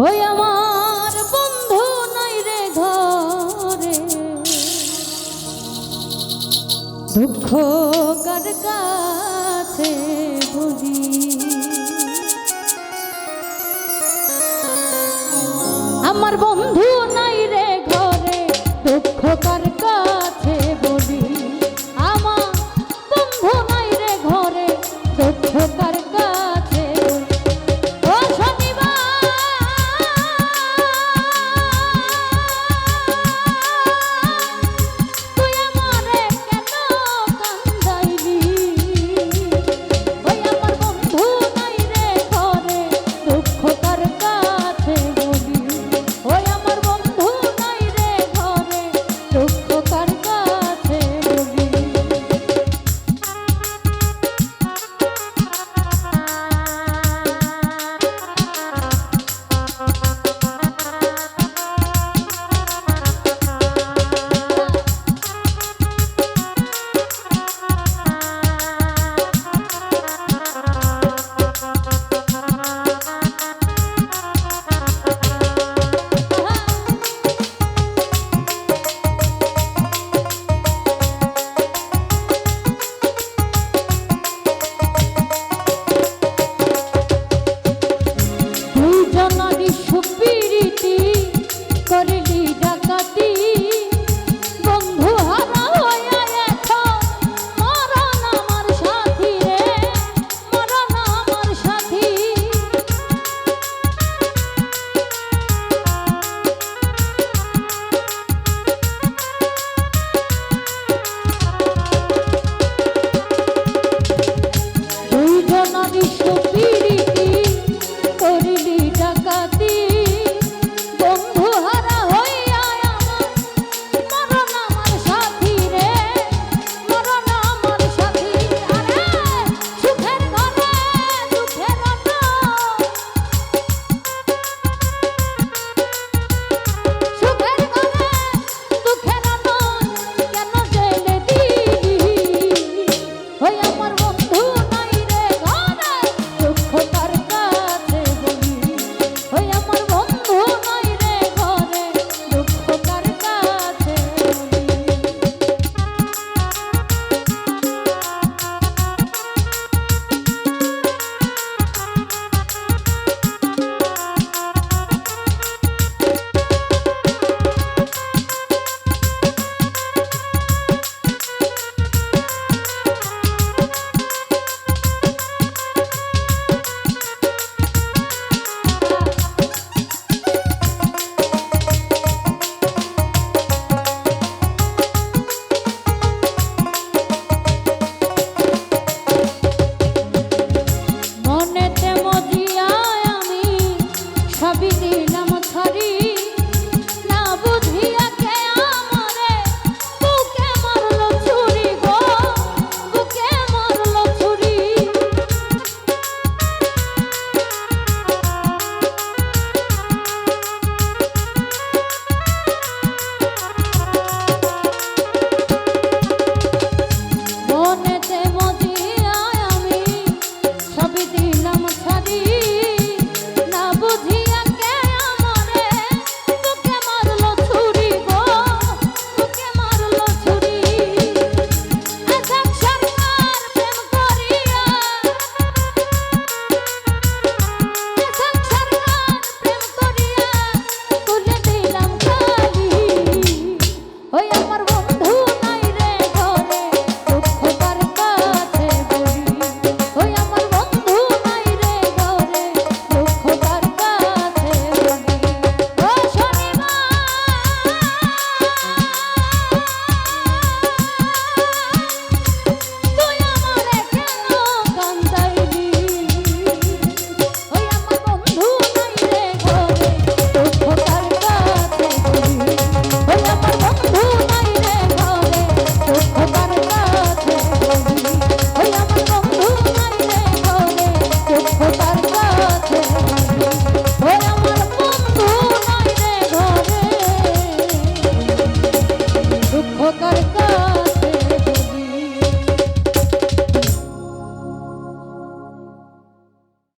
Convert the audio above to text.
ওই আমার বন্ধু নাই রে ঘরে, দুঃখ কার কাছে বুঝি। আমার বন্ধু নাই রে ঘরে, দুঃখ কার কাছে বলি। আমার বন্ধু নাই রে ঘরে, দুঃখ কার কাছে বলি। ও শনিবার তুই আমারে কেন কান্দাইলি? ওই আমার বন্ধু নাই রে ঘরে, দুঃখ কার কাছে বলি। ওই আমার বন্ধু নাই রে ঘরে, দুঃখ কার কাছে বলি। দুঃখ কার কাছে